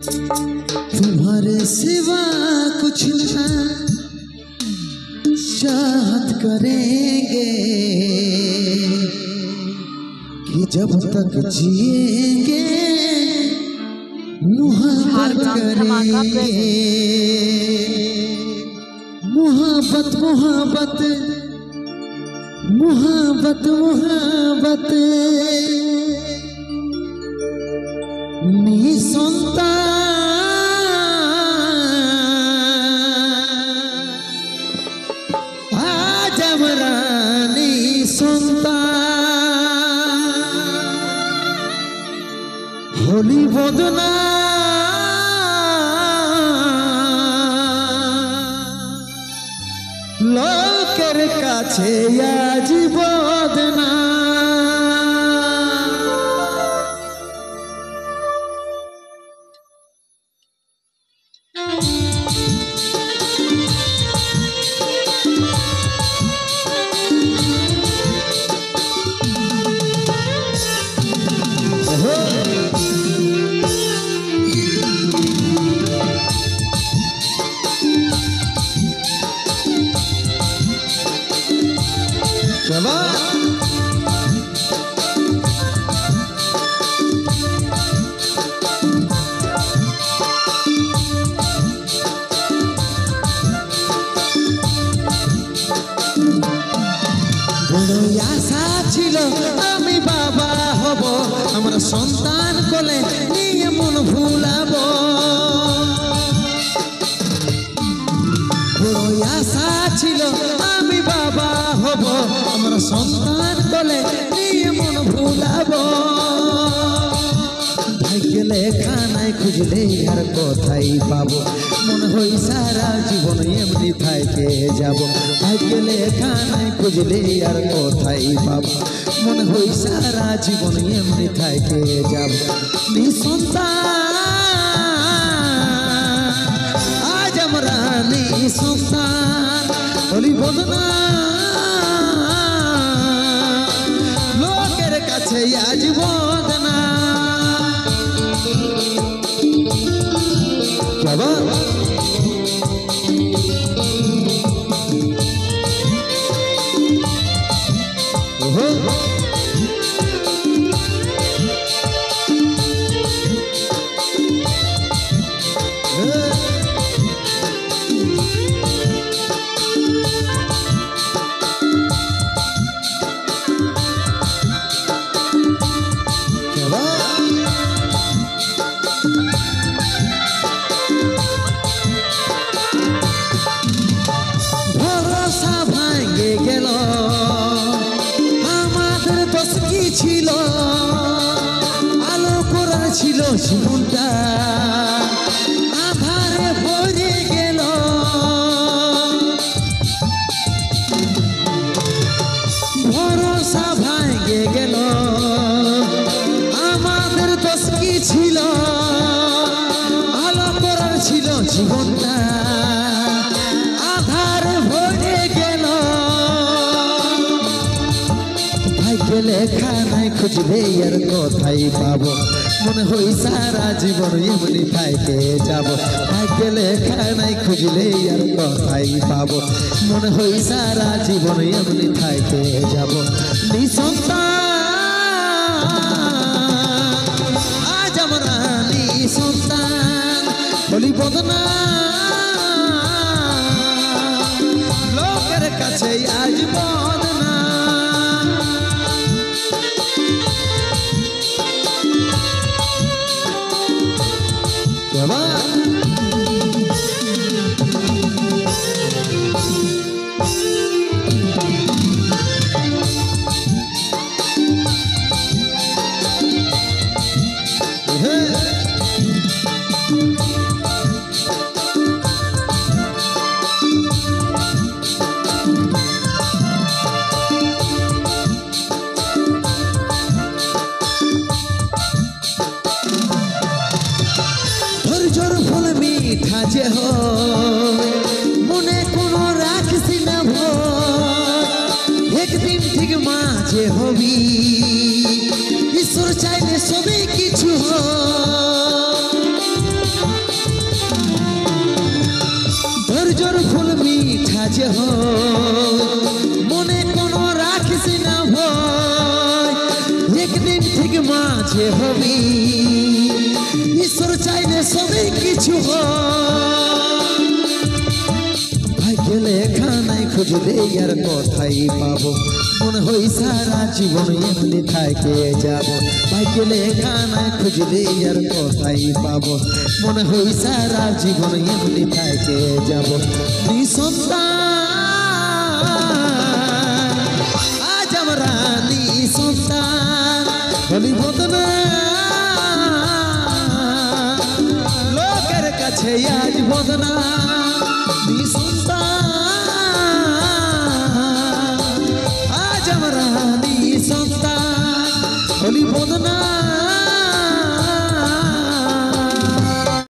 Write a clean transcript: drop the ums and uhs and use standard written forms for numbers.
तुम्हारे सिवा कुछ न चाहत करेंगे कि जब तक जिएंगे मोहब्बत करेंगे। मोहब्बत मोहब्बत मोहब्बत मोहब्बत निसंता आज हमरा निसंता होली बदना लोकेर काछे आज बदना। বড় আশা ছিল আমি বাবা হব, আমরা সন্তান কোলে নিয়ে মন ভুলাবো। বড় আশা ছিল আমি বাবা হব, আমরা সন্তান কোলে নিয়ে মন ভুলাবো। ভাগ্যে লেখা নাই খুঁজলে আর কোথায় পাবো, মনে হয় সারা জীবন এমনি থাকে যাব। ভাগ্যে লেখা নাই খুঁজলে আর কোথায় পাবো, মনে হয় সারা জীবন এমনি থাকে যাব। নিঃসন্তান আজ আমরা নিঃসন্তান হলি বদনা লোকের কাছে আজ বদনা। বাবা ছিল আলো করার ছিল জীবনটা আধারে ভরে গেল। ভরসা ভাঙে গেল আমাদের দোষ কি ছিল, আলো করার ছিল জীবনটা আধারে ভরে গেল। ভাগ্যে লেখা নাই খুঁজলে আর কোথায় পাবো, মনে হয় সারা জীবন এমনি থাকে যাব। ভাগ্যে লেখা নাই খুঁজলে আর কোথায় পাবো, মনে হয় সারা জীবন এমনি থাকে যাব। নিঃসন্তান আজ আমরা নিঃসন্তান হলি বদনা লোকের কাছে আজ বদনা। ধৈর্যর ফল মিঠা যে হয় মনে কোনো রাখছি না ভয়, একদিন ঠিক মাঝে হবি ঈশ্বর চাইলে সবই কিছু হয়। যে মনে কোনো রাখিস না ভয়, একদিন ঠিক মাঝে হবি, ঈশ্বর চাইলে সবই কিছু ভাগ্যে লেখা নাই খুঁজলে আর কোথায় পাবো, মনে হয় সারা জীবন এমনি থাকে যাব। ভাগ্যে লেখা নাই খুঁজলে আর কোথায় পাবো, মনে হয় সারা জীবন এমনি থাকে যাব। নিঃসন্তান আজ আমরা নিঃসন্তান বলি বদনা, লোকের কাছে আজ বদনা। নিঃসন্তান